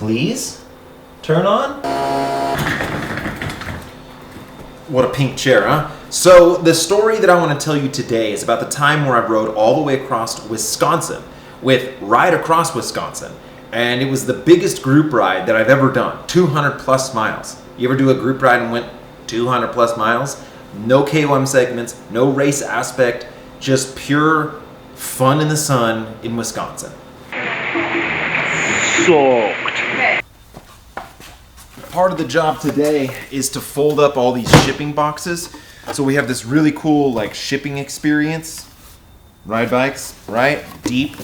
Please turn on. What a pink chair, huh? So the story that I want to tell you today is about the time where I rode all the way across Wisconsin with Ride Across Wisconsin. And it was the biggest group ride that I've ever done, 200 plus miles. You ever do a group ride and went 200 plus miles? No KOM segments, no race aspect, just pure fun in the sun in Wisconsin. Soaked. Part of the job today is to fold up all these shipping boxes. So we have this really cool like shipping experience. Ride bikes, right? Deep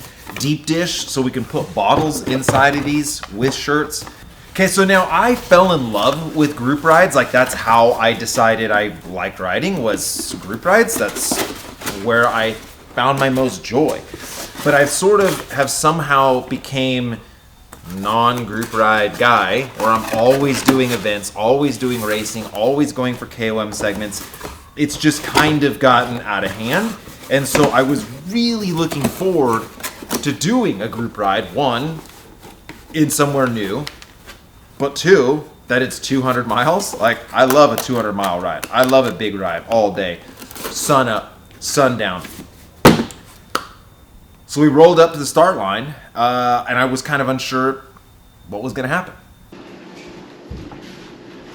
dish, so we can put bottles inside of these with shirts. Okay, so now I fell in love with group rides. Like that's how I decided I liked riding, was group rides. That's where I found my most joy. But I've sort of have somehow became non-group ride guy, where I'm always doing events, always doing racing, always going for KOM segments. It's just kind of gotten out of hand. And so I was really looking forward to doing a group ride. One, in somewhere new, but two, that it's 200 miles. Like, I love a 200 mile ride. I love a big ride all day. Sun up, sun down. So we rolled up to the start line, and I was kind of unsure what was gonna happen.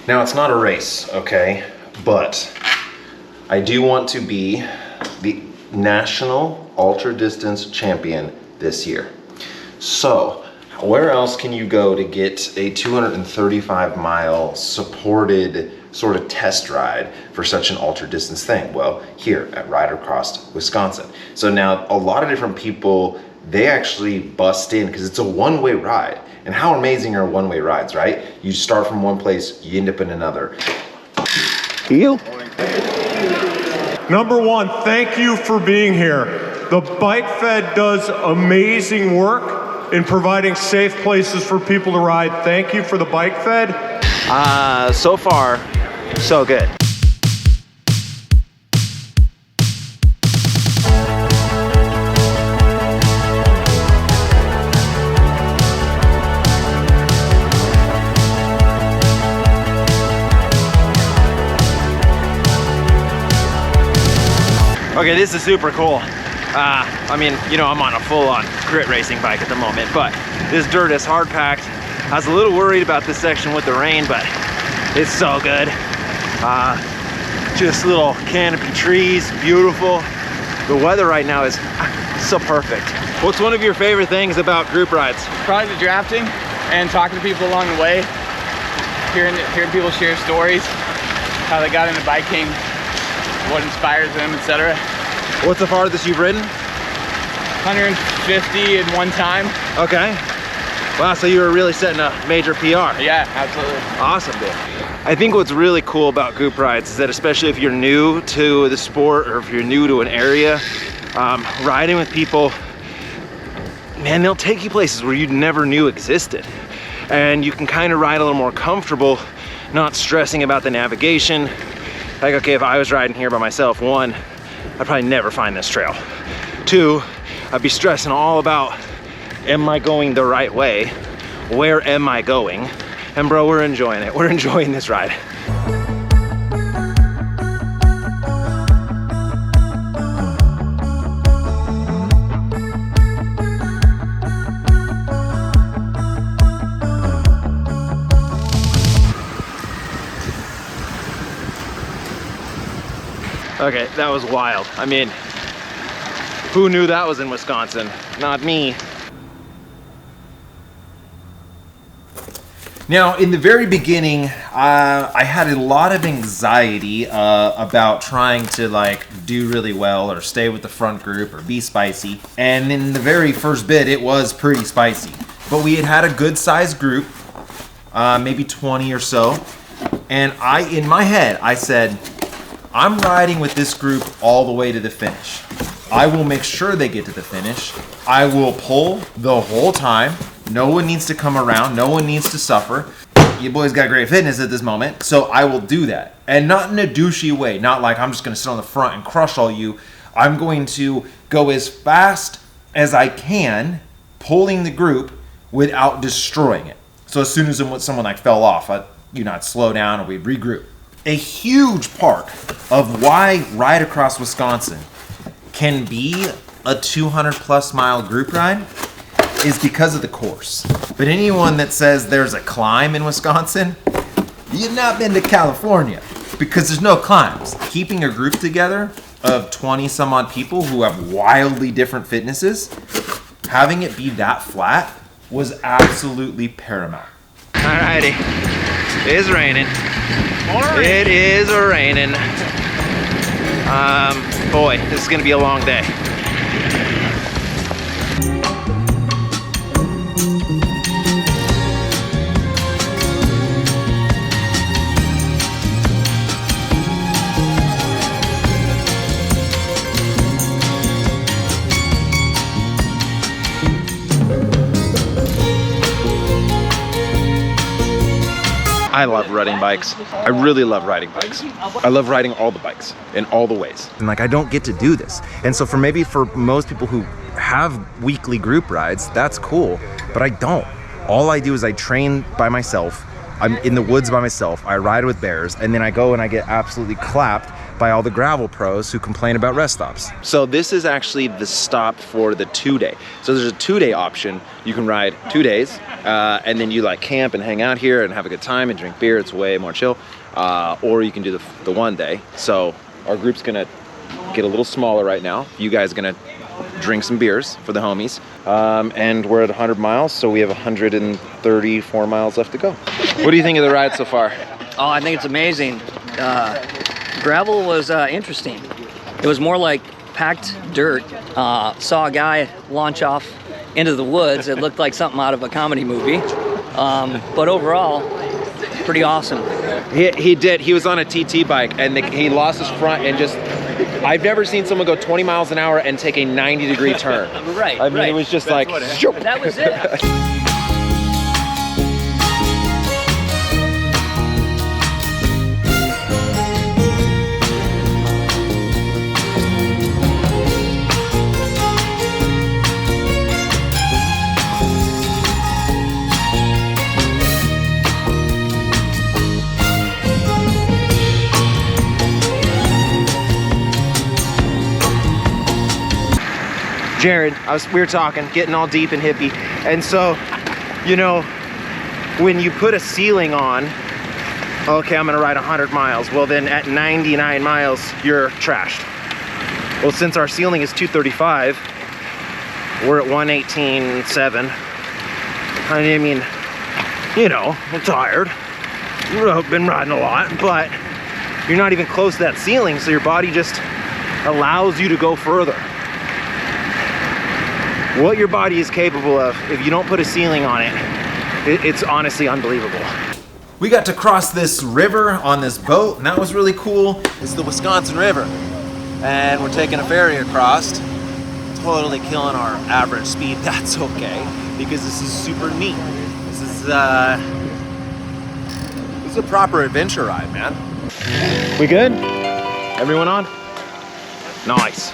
Now, it's not a race, okay? But I do want to be the national ultra distance champion this year. So, where else can you go to get a 235 mile supported sort of test ride for such an ultra distance thing? Well, here at Ride Across Wisconsin. So now a lot of different people, they actually bust in because it's a one-way ride. And how amazing are one-way rides, right? You start from one place, you end up in another. You? Number one, thank you for being here. The Bike Fed does amazing work in providing safe places for people to ride. Thank you for the Bike Fed. So far, so good. Okay, this is super cool. I mean, you know, I'm on a full-on grit racing bike at the moment, but this dirt is hard packed. I was a little worried about this section with the rain, but it's so good. Just little canopy trees, beautiful. The weather right now is so perfect. What's one of your favorite things about group rides? Probably the drafting and talking to people along the way, hearing people share stories, how they got into biking, what inspires them, etc. What's the farthest you've ridden? 150 in one time. Okay. Wow, so you were really setting a major PR. Yeah, absolutely. Awesome, dude. I think what's really cool about group rides is that, especially if you're new to the sport or if you're new to an area, riding with people, man, they'll take you places where you never knew existed. And you can kind of ride a little more comfortable, not stressing about the navigation. Like, okay, if I was riding here by myself, one, I'd probably never find this trail. Two, I'd be stressing all about, am I going the right way? Where am I going? And bro, we're enjoying it. We're enjoying this ride. Okay, that was wild. I mean, who knew that was in Wisconsin? Not me. Now, in the very beginning, I had a lot of anxiety about trying to like do really well or stay with the front group or be spicy. And in the very first bit, it was pretty spicy. But we had a good sized group, maybe 20 or so. And in my head, I said, I'm riding with this group all the way to the finish. I will make sure they get to the finish. I will pull the whole time. No one needs to come around. No one needs to suffer. You boys got great fitness at this moment, so I will do that. And not in a douchey way. Not like I'm just going to sit on the front and crush all you. I'm going to go as fast as I can, pulling the group without destroying it. So as soon as someone like fell off, I'd slow down or we'd regroup. A huge part of why Ride Across Wisconsin can be a 200+ mile group ride is because of the course. But anyone that says there's a climb in Wisconsin, you've not been to California, because there's no climbs. Keeping a group together of 20 some odd people who have wildly different fitnesses, having it be that flat was absolutely paramount. Alrighty, it is raining. It is raining. Boy, this is gonna be a long day. I love riding bikes. I really love riding bikes. I love riding all the bikes in all the ways. And like, I don't get to do this. And so for most people who have weekly group rides, that's cool, but I don't. All I do is I train by myself. I'm in the woods by myself. I ride with bears, and then I go and I get absolutely clapped by all the gravel pros who complain about rest stops. So this is actually the stop for the 2-day. So there's a 2-day option. You can ride 2 days, and then you like camp and hang out here and have a good time and drink beer. It's way more chill. Or you can do the 1 day. So our group's gonna get a little smaller right now. You guys are gonna drink some beers for the homies. And we're at 100 miles, so we have 134 miles left to go. What do you think of the ride so far? Oh, I think it's amazing. Gravel was interesting. It was more like packed dirt. Saw a guy launch off into the woods. It looked like something out of a comedy movie. But overall, pretty awesome. He did. He was on a TT bike, and he lost his front and just... I've never seen someone go 20 miles an hour and take a 90-degree turn. Right, I mean, right. it was just like... That was it. Jared, we were talking, getting all deep and hippie, and so, you know, when you put a ceiling on, okay, I'm gonna ride 100 miles, well then at 99 miles, you're trashed. Well, since our ceiling is 235, we're at 118.7. I mean, you know, I'm tired. I've been riding a lot, but you're not even close to that ceiling, so your body just allows you to go further. What your body is capable of, if you don't put a ceiling on it, it's honestly unbelievable. We got to cross this river on this boat, and that was really cool. It's the Wisconsin River, and we're taking a ferry across. Totally killing our average speed. That's okay, because this is super neat. This is a proper adventure ride, man. We good? Everyone on? Nice.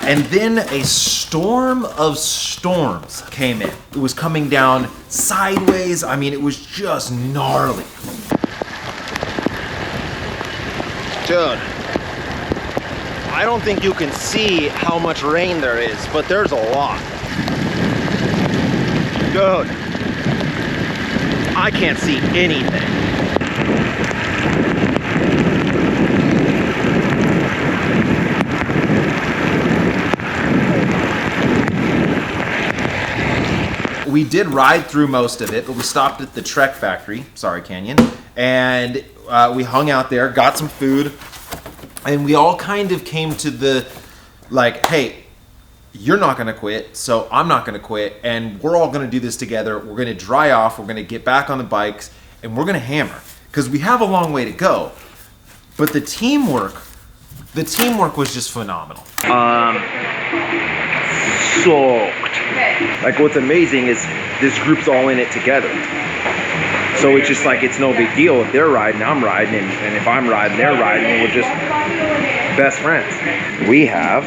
And then a storm of storms came in. It was coming down sideways. I mean, it was just gnarly. Dude, I don't think you can see how much rain there is, but there's a lot. Dude, I can't see anything. We did ride through most of it, but we stopped at the Trek Factory, sorry Canyon, and we hung out there, got some food, and we all kind of came to the, like, hey, you're not gonna quit, so I'm not gonna quit, and we're all gonna do this together. We're gonna dry off, we're gonna get back on the bikes, and we're gonna hammer, because we have a long way to go. But the teamwork was just phenomenal. Soaked. Like, what's amazing is this group's all in it together. So it's just like, it's no big deal. If they're riding, I'm riding, and if I'm riding, they're riding, and we're just best friends. We have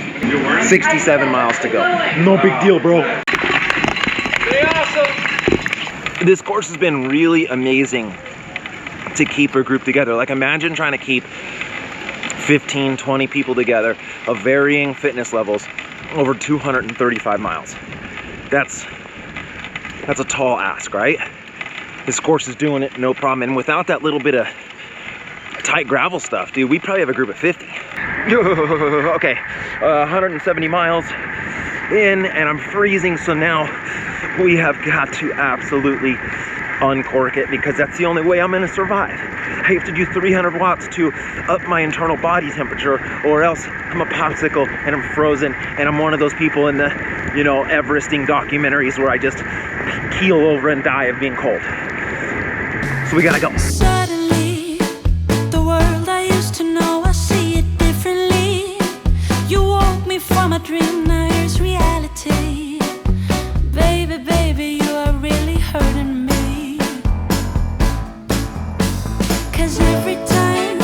67 miles to go. No big deal, bro. This course has been really amazing to keep a group together. Like, imagine trying to keep 15, 20 people together of varying fitness levels over 235 miles. That's a tall ask, right? This course is doing it, no problem. And without that little bit of tight gravel stuff, dude, we probably have a group of 50. Okay, 170 miles in, and I'm freezing, so now we have got to absolutely uncork it, because that's the only way I'm gonna survive. I have to do 300 watts to up my internal body temperature, or else I'm a popsicle and I'm frozen, and I'm one of those people in the, you know, Everesting documentaries where I just keel over and die of being cold. So we gotta go. Suddenly, the world I used to know, I see it differently. You woke me from a dream, now here's reality. Baby, baby, you are really hurting me. 'Cause every time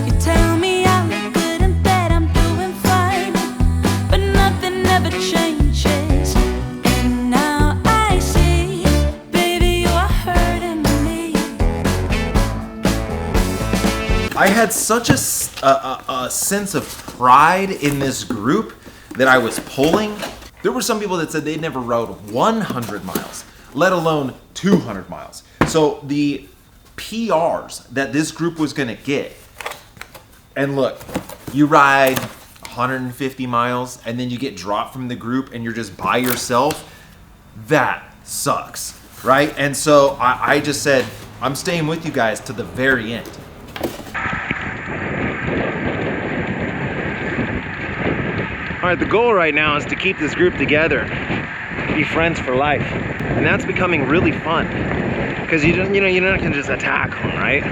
you tell me I look good and that I'm doing fine, but nothing ever changes. And now I see, baby, you are hurting me. I had such a sense of pride in this group that I was pulling. There were some people that said they'd never rode 100 miles, let alone 200 miles. So the PRs that this group was gonna get, and look, you ride 150 miles and then you get dropped from the group and you're just by yourself, that sucks, right? And so I just said, I'm staying with you guys to the very end. All right, the goal right now is to keep this group together, be friends for life, and that's becoming really fun, because you're not gonna just attack them, right?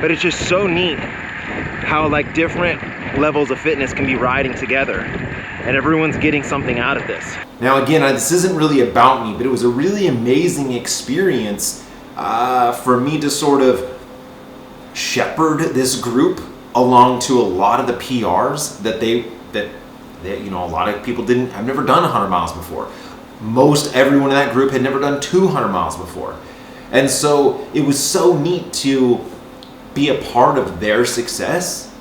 But it's just so neat how like different levels of fitness can be riding together, and everyone's getting something out of this. Now again, this isn't really about me, but it was a really amazing experience for me to sort of shepherd this group along to a lot of the PRs that they you know, a lot of people have never done 100 miles before. Most everyone in that group had never done 200 miles before. And so it was so neat to be a part of their success,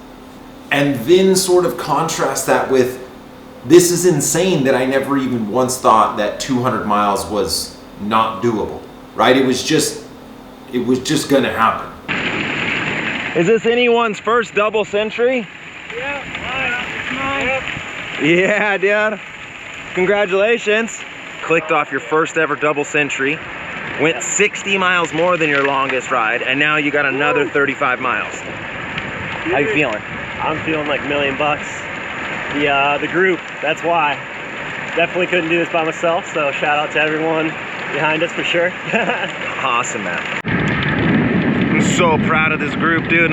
and then sort of contrast that with, this is insane that I never even once thought that 200 miles was not doable, right? It was just gonna happen. Is this anyone's first double century? Yeah, mine. Yeah, dude. Congratulations. Clicked off your first ever double century. Went 60 miles more than your longest ride, and now you got another 35 miles. How you feeling? I'm feeling like $1 million. The group, that's why. Definitely couldn't do this by myself, so shout out to everyone behind us for sure. Awesome, man. I'm so proud of this group, dude.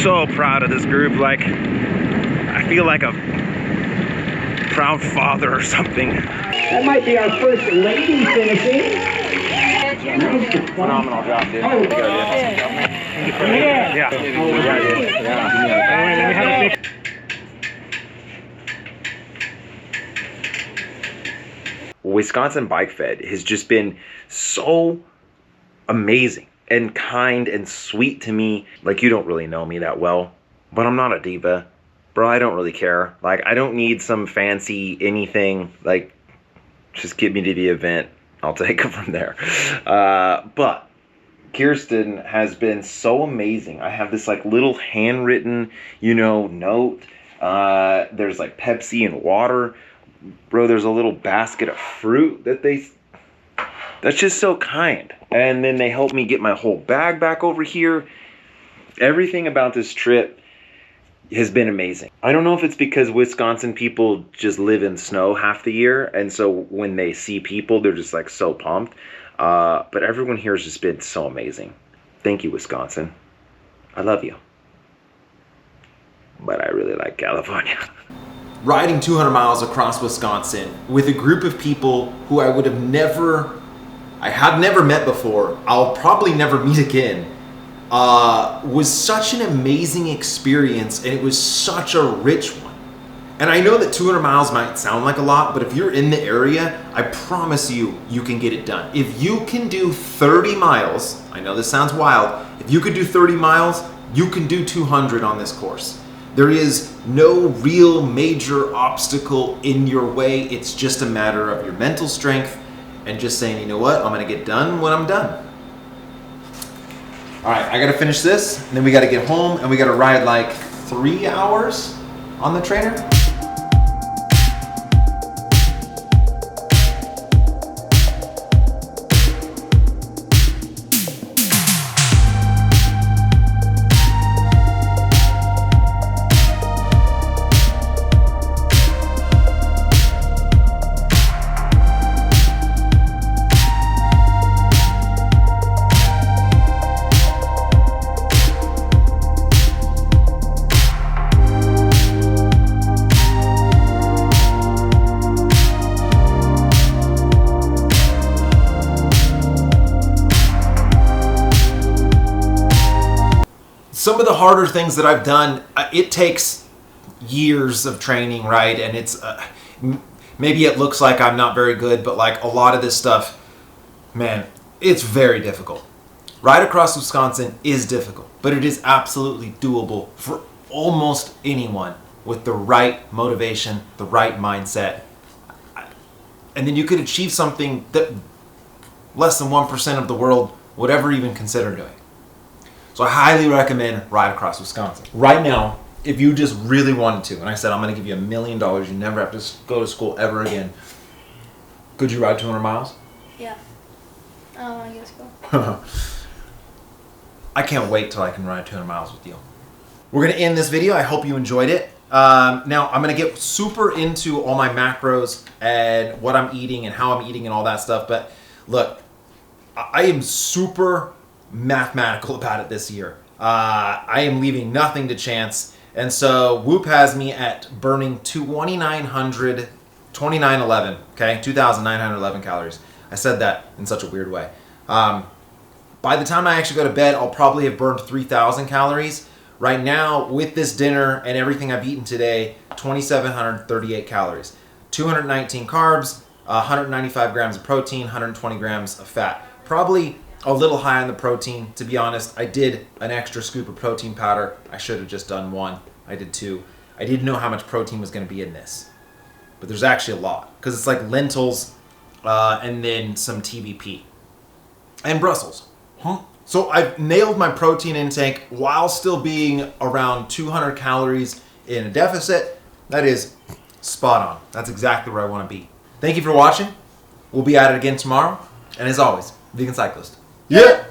So proud of this group. Like, I feel like a proud father or something. That might be our first lady finishing. Phenomenal job, dude. Oh, Yeah. Wisconsin Bike Fed has just been so amazing and kind and sweet to me. Like, you don't really know me that well, but I'm not a diva. Bro, I don't really care. Like, I don't need some fancy anything. Like, just get me to the event. I'll take it from there. But Kirsten has been so amazing. I have this like little handwritten, note. There's like Pepsi and water. Bro, there's a little basket of fruit that's just so kind. And then they helped me get my whole bag back over here. Everything about this trip has been amazing. I don't know if it's because Wisconsin people just live in snow half the year, and so when they see people, they're just like so pumped. But everyone here has just been so amazing. Thank you, Wisconsin. I love you. But I really like California. Riding 200 miles across Wisconsin with a group of people who I would have never I had never met before, I'll probably never meet again, was such an amazing experience, and it was such a rich one. And I know that 200 miles might sound like a lot, but if you're in the area, I promise you, you can get it done. If you can do 30 miles, I know this sounds wild, if you could do 30 miles, you can do 200 on this course. There is no real major obstacle in your way. It's just a matter of your mental strength and just saying, you know what, I'm gonna get done when I'm done. All right, I gotta finish this, and then we gotta get home, and we gotta ride like 3 hours on the trainer. Some of the harder things that I've done, it takes years of training, right? And it's maybe it looks like I'm not very good, but like a lot of this stuff, man, it's very difficult. Ride across Wisconsin is difficult, but it is absolutely doable for almost anyone with the right motivation, the right mindset. And then you could achieve something that less than 1% of the world would ever even consider doing. So I highly recommend Ride Across Wisconsin. Right now, if you just really wanted to, and I said I'm gonna give you $1 million, you never have to go to school ever again, could you ride 200 miles? Yeah. I guess go. I can't wait till I can ride 200 miles with you. We're gonna end this video. I hope you enjoyed it. Now I'm gonna get super into all my macros and what I'm eating and how I'm eating and all that stuff. But look, I am super mathematical about it this year. I am leaving nothing to chance. And so Whoop has me at burning 2,911, okay? 2,911 calories. I said that in such a weird way. By the time I actually go to bed, I'll probably have burned 3,000 calories. Right now, with this dinner and everything I've eaten today, 2,738 calories. 219 carbs, 195 grams of protein, 120 grams of fat. Probably a little high on the protein, to be honest. I did an extra scoop of protein powder. I should have just done one. I did two. I didn't know how much protein was going to be in this, but there's actually a lot because it's like lentils and then some TVP and Brussels. So I've nailed my protein intake while still being around 200 calories in a deficit. That is spot on. That's exactly where I want to be. Thank you for watching. We'll be at it again tomorrow. And as always, Vegan Cyclist. Yeah!